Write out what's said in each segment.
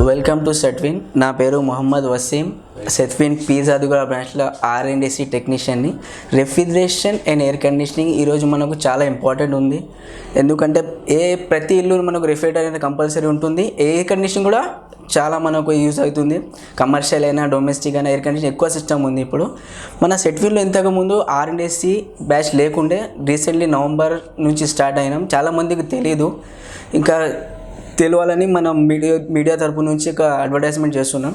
Welcome to Setwin. నా పేరు మొహమ్మద్ వసీం. సెట్విన్ పీజాదిగూడ బ్రాంచ్లో R&D టెక్నీషియన్ని. రెఫ్రిజరేషన్ అండ్ ఎయిర్ కండిషనింగ్ ఈరోజు మనకు చాలా ఇంపార్టెంట్ ఉంది. ఎందుకంటే ప్రతి ఇల్లు మనకు రెఫ్రిజరేటర్ అనేది కంపల్సరీ ఉంటుంది. ఎయిర్ కండిషనింగ్ కూడా చాలా మనకు యూజ్ అవుతుంది. కమర్షియల్ అయినా డొమెస్టిక్ అయినా ఎయిర్ కండిషన్ ఎక్కువ సిస్టమ్ ఉంది. ఇప్పుడు మన సెట్విన్లో ఇంతకుముందు R&D బ్యాచ్ లేకుండే రీసెంట్లీ నవంబర్ నుంచి స్టార్ట్ అయినాం. చాలామందికి తెలీదు. ఇంకా తెలియాలని మనం మీడియా తరపు నుంచి ఒక అడ్వర్టైజ్మెంట్ చేస్తున్నాం.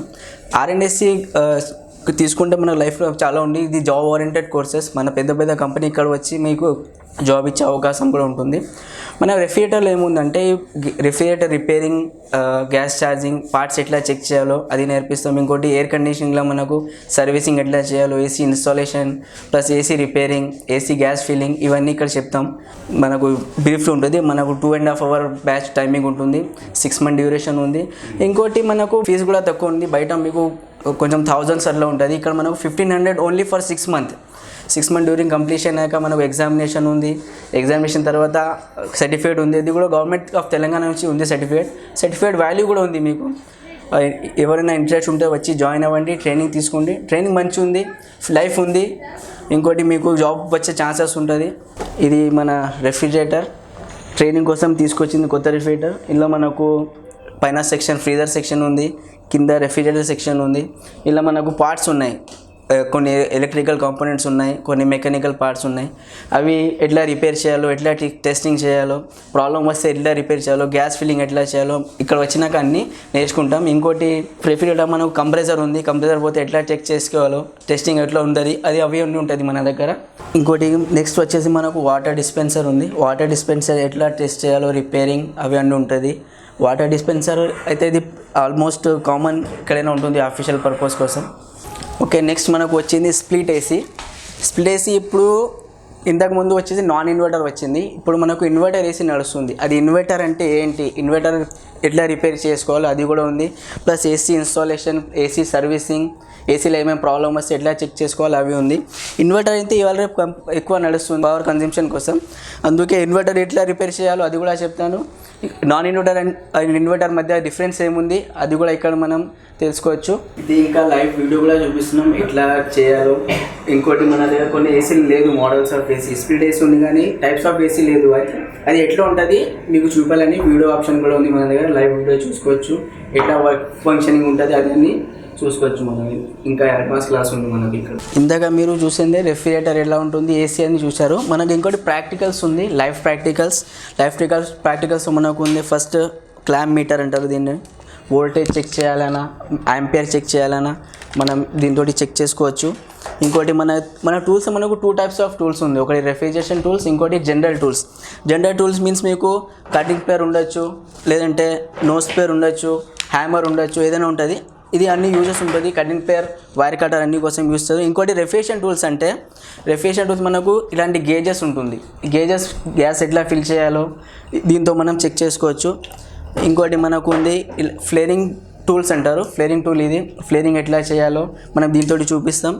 R&D తీసుకుంటే మన లైఫ్లో చాలా ఉంది. ఇది జాబ్ ఓరియంటెడ్ కోర్సెస్. మన పెద్ద కంపెనీ ఇక్కడ వచ్చి మీకు జాబ్ ఇచ్చే అవకాశం కూడా ఉంటుంది. మన రెఫ్రిజరేటర్లో ఏముందంటే refrigerator repairing, gas charging, parts ఎట్లా చెక్ చేయాలో అది నేర్పిస్తాం. ఇంకోటి ఎయిర్ కండిషనింగ్లో మనకు సర్వీసింగ్ ఎట్లా చేయాలో, AC installation plus AC repairing, AC gas filling ఇవన్నీ ఇక్కడ చెప్తాం. మనకు బ్రీఫ్ ఉంటుంది. మనకు 2.5 hour బ్యాచ్ టైమింగ్ ఉంటుంది. 6 month డ్యూరేషన్ ఉంది. ఇంకోటి మనకు ఫీజు కూడా తక్కువ ఉంది. బయట మీకు కొంచెం thousands అట్లా ఉంటుంది. ఇక్కడ మనకు 1500 only for 6 months. 6 month during completion అయ్యాక మనకు ఎగ్జామినేషన్ ఉంది. ఎగ్జామినేషన్ తర్వాత సర్టిఫికేట్ ఉంది. ఇది కూడా గవర్నమెంట్ ఆఫ్ తెలంగాణ నుంచి ఉంది. సర్టిఫికేట్ వాల్యూ కూడా ఉంది. మీకు ఎవరైనా ఇంట్రెస్ట్ ఉంటే వచ్చి జాయిన్ అవ్వండి, ట్రైనింగ్ తీసుకోండి. ట్రైనింగ్ మంచి ఉంది, లైఫ్ ఉంది. ఇంకోటి మీకు జాబ్ వచ్చే ఛాన్సెస్ ఉంటుంది. ఇది మన రెఫ్రిజరేటర్ ట్రైనింగ్ కోసం తీసుకొచ్చింది కొత్త రెఫ్రిజరేటర్. ఇందులో మనకు పైన సెక్షన్ ఫ్రీజర్ సెక్షన్ ఉంది, కింద రెఫ్రిజరేటర్ సెక్షన్ ఉంది. ఇలా మనకు పార్ట్స్ ఉన్నాయి. కొన్ని ఎలక్ట్రికల్ కాంపోనెంట్స్ ఉన్నాయి, కొన్ని మెకానికల్ పార్ట్స్ ఉన్నాయి. అవి ఎట్లా రిపేర్ చేయాలో, ఎట్లా టెస్టింగ్ చేయాలో, ప్రాబ్లం వస్తే ఎట్లా రిపేర్ చేయాలో, గ్యాస్ ఫిల్లింగ్ ఎట్లా చేయాలో ఇక్కడ వచ్చినాక అన్నీ నేర్చుకుంటాం. ఇంకోటి రెఫ్రిజరేటర్ మనకు కంప్రెసర్ ఉంది. కంప్రెసర్ పోతే ఎట్లా చెక్ చేసుకోవాలో, టెస్టింగ్ ఎట్లా ఉంటుంది అవి అన్నీ ఉంటుంది మన దగ్గర. ఇంకోటి నెక్స్ట్ వచ్చేసి మనకు వాటర్ డిస్పెన్సర్ ఉంది. వాటర్ డిస్పెన్సర్ ఎట్లా టెస్ట్ చేయాలో, రిపేరింగ్ అవి అన్నీ ఉంటుంది. వాటర్ డిస్పెన్సర్ అయితే ఇది ఆల్మోస్ట్ కామన్ ఎక్కడైనా ఉంటుంది ఆఫీషియల్ పర్పస్ కోసం. ఓకే, నెక్స్ట్ మనకు వచ్చింది స్ప్లిట్ ఏసీ. ఇప్పుడు ఇంతకుముందు వచ్చేసి నాన్ ఇన్వర్టర్ వచ్చింది. ఇప్పుడు మనకు ఇన్వర్టర్ ఏసీ నడుస్తుంది. అది ఇన్వర్టర్ అంటే ఏంటి, ఇన్వర్టర్ ఎట్లా రిపేర్ చేసుకోవాలో అది కూడా ఉంది. Plus AC installation, AC servicing, ఏసీలో ఏమేమి ప్రాబ్లం వస్తే ఎట్లా చెక్ చేసుకోవాలో అవి ఉంది. ఇన్వర్టర్ అయితే ఇవాళ రేపు ఎక్కువ నడుస్తుంది పవర్ కన్జంప్షన్ కోసం. అందుకే ఇన్వర్టర్ ఎట్లా రిపేర్ చేయాలో అది కూడా చెప్తాను. నాన్ ఇన్వర్టర్ అండ్ ఇన్వర్టర్ మధ్య డిఫరెన్స్ ఏముంది అది కూడా ఇక్కడ మనం తెలుసుకోవచ్చు. ఇది ఇంకా లైవ్ వీడియో కూడా చూపిస్తున్నాం ఎట్లా చేయాలో. ఇంకోటి మన దగ్గర కొన్ని ఏసీలు లేదు, models of AC. Split AC ఉంది కానీ టైప్స్ ఆఫ్ ఏసీ లేదు. అది ఎట్లా ఉంటుంది మీకు చూపాలని వీడియో ఆప్షన్ కూడా ఉంది మన దగ్గర. లైవ్ వీడియో చూసుకోవచ్చు, ఎట్లా వర్క్ ఫంక్షనింగ్ ఉంటుంది అది అన్నీ చూసుకోవచ్చు. మనం ఇంకా అడ్వాన్స్ క్లాస్ ఉంది మనకి ఇక్కడ. ఇందాక మీరు చూసిందే రెఫ్రిజరేటర్ ఎలా ఉంటుంది, ఏసీ అని చూశారు. మనకి ఇంకోటి ప్రాక్టికల్స్ ఉంది, లైవ్ ప్రాక్టికల్స్ మనకు ఉంది. ఫస్ట్ క్లాంప్ మీటర్ అంటారు దీన్ని. వోల్టేజ్ చెక్ చేయాలన్నా, యాంపియర్ చెక్ చేయాలన్నా మనం దీంతో చెక్ చేసుకోవచ్చు. ఇంకోటి మన టూల్స్ మనకు 2 types ఆఫ్ టూల్స్ ఉంది. ఒకటి రెఫ్రిజరేషన్ టూల్స్, ఇంకోటి జనరల్ టూల్స్ మీన్స్ మీకు కటింగ్ పేర్ ఉండొచ్చు, లేదంటే నోస్ పేర్ ఉండొచ్చు, హ్యామర్ ఉండొచ్చు, ఏదైనా ఉంటుంది. ఇది అన్ని యూజెస్ ఉంటుంది. కటింగ్ పేర్, వైర్ కటర్ అన్ని కోసం యూజ్ చేస్తారు. ఇంకోటి రెఫ్రిజరేషన్ టూల్స్ మనకు ఇలాంటి గేజెస్ ఉంటుంది. గేజెస్ గ్యాస్ ఎట్లా ఫిల్ చేయాలో దీంతో మనం చెక్ చేసుకోవచ్చు. ఇంకోటి మనకు ఉంది ఫ్లేరింగ్ టూల్స్ అంటారు. ఫ్లేరింగ్ టూల్ ఇది. ఫ్లేరింగ్ ఎట్లా చేయాలో మనం దీంతో చూపిస్తాం.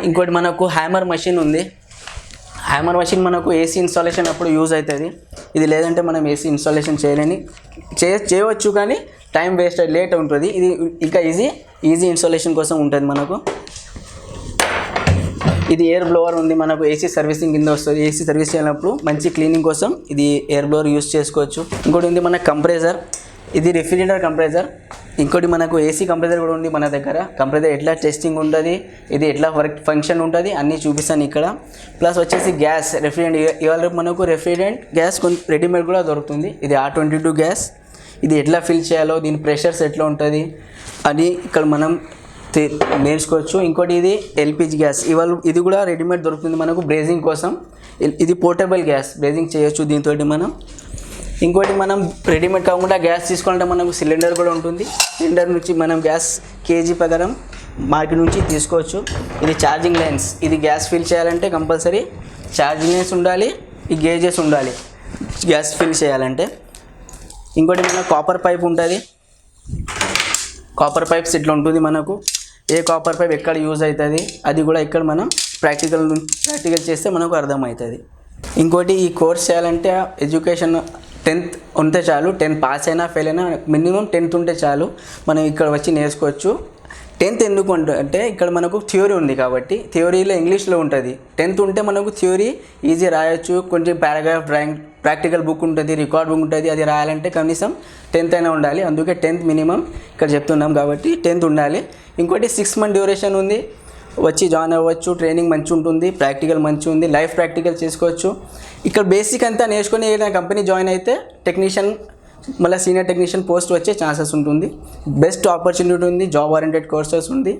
ఇంకోటి మనకు హ్యామర్ మషిన్ ఉంది. హ్యామర్ మషిన్ మనకు ఏసీ ఇన్స్టాలేషన్ అప్పుడు యూజ్ అవుతుంది. ఇది లేదంటే మనం ఏసీ ఇన్స్టాలేషన్ చేయవచ్చు కానీ టైం వేస్ట్, లేట్ ఉంటుంది. ఇది ఇంకా ఈజీ ఇన్స్టాలేషన్ కోసం ఉంటుంది మనకు. ఇది ఎయిర్ బ్లోవర్ ఉంది. మనకు ఏసీ సర్వీసింగ్ కింద వస్తుంది. ఏసీ సర్వీస్ చేయాలన్నప్పుడు మంచి క్లీనింగ్ కోసం ఇది ఎయిర్ బ్లోవర్ యూజ్ చేసుకోవచ్చు. ఇంకోటి ఉంది మన కంప్రెసర్. ఇది రెఫ్రిజరేటర్ కంప్రెసర్. ఇంకోటి మనకు ఏసీ కంప్రెసర్ కూడా ఉంది మన దగ్గర. కంప్రెసర్ ఎట్లా టెస్టింగ్ ఉంటుంది, ఇది ఎట్లా ఫంక్షన్ ఉంటుంది అన్నీ చూపిస్తాను ఇక్కడ. ప్లస్ వచ్చేసి గ్యాస్ రెఫ్రిజరెంట్. ఇవాళ మనకు రెఫ్రిజరెంట్ గ్యాస్ రెడీమేడ్ కూడా దొరుకుతుంది. ఇది R22 గ్యాస్. ఇది ఎట్లా ఫిల్ చేయాలో, దీని ప్రెషర్స్ ఎట్లా ఉంటుంది అని ఇక్కడ మనం నేర్చుకోవచ్చు. ఇంకోటి ఇది LPG గ్యాస్. ఇది కూడా రెడీమేడ్ దొరుకుతుంది మనకు బ్రేజింగ్ కోసం. ఇది పోర్టబుల్ గ్యాస్, బ్రేజింగ్ చేయొచ్చు దీంతో మనం. ఇంకోటి మనం రెడీమేడ్ కాకుండా గ్యాస్ తీసుకోవాలంటే మనకు సిలిండర్ కూడా ఉంటుంది. సిలిండర్ నుంచి మనం గ్యాస్ కేజీ ప్రకారం మార్కెట్ నుంచి తీసుకోవచ్చు. ఇది ఛార్జింగ్ లైన్స్. ఇది గ్యాస్ ఫిల్ చేయాలంటే కంపల్సరీ ఛార్జింగ్ లైన్స్ ఉండాలి, ఈ గేజెస్ ఉండాలి గ్యాస్ ఫిల్ చేయాలంటే. ఇంకోటి మన కాపర్ పైప్ ఉంటుంది. కాపర్ పైప్స్ ఇట్లా ఉంటుంది మనకు. ఏ కాపర్ పైప్ ఎక్కడ యూజ్ అవుతుంది అది కూడా ఇక్కడ మనం ప్రాక్టికల్ చేస్తే మనకు అర్థమవుతుంది. ఇంకోటి ఈ కోర్స్ చేయాలంటే ఎడ్యుకేషన్ 10th ఉంటే చాలు. 10th పాస్ అయినా ఫెయిల్ అయినా మినిమం 10th ఉంటే చాలు, మనం ఇక్కడ వచ్చి నేర్చుకోవచ్చు. 10th ఎందుకు అంటే ఇక్కడ మనకు థియరీ ఉంది కాబట్టి, థియరీలో ఇంగ్లీష్లో ఉంటుంది. 10th ఉంటే మనకు థియరీ ఈజీ రాయొచ్చు, కొంచెం పారాగ్రాఫ్ డ్రాయింగ్ ప్రాక్టికల్ బుక్ ఉంటుంది, రికార్డ్ బుక్ ఉంటుంది, అది రాయాలంటే కనీసం 10th అయినా ఉండాలి. అందుకే 10th మినిమం ఇక్కడ చెప్తున్నాం కాబట్టి 10th ఉండాలి. ఇంకోటి 6 month డ్యూరేషన్ ఉంది, వచ్చి జాయిన్ అవ్వచ్చు. ట్రైనింగ్ మంచి ఉంటుంది, ప్రాక్టికల్ మంచి ఉంది, లైఫ్ ప్రాక్టికల్ చేసుకోవచ్చు. ఇక్కడ బేసిక్ అంతా నేర్చుకొని ఏదైనా కంపెనీ జాయిన్ అయితే టెక్నీషియన్ మళ్ళీ సీనియర్ టెక్నీషియన్ పోస్ట్ వచ్చే ఛాన్సెస్ ఉంటుంది. బెస్ట్ ఆపర్చునిటీ ఉంది, జాబ్ ఓరియంటెడ్ కోర్సెస్ ఉంది.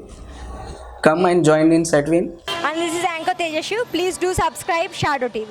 Come and join in Setwin. And this is Anchor Tejashu. Please do subscribe Shadow TV.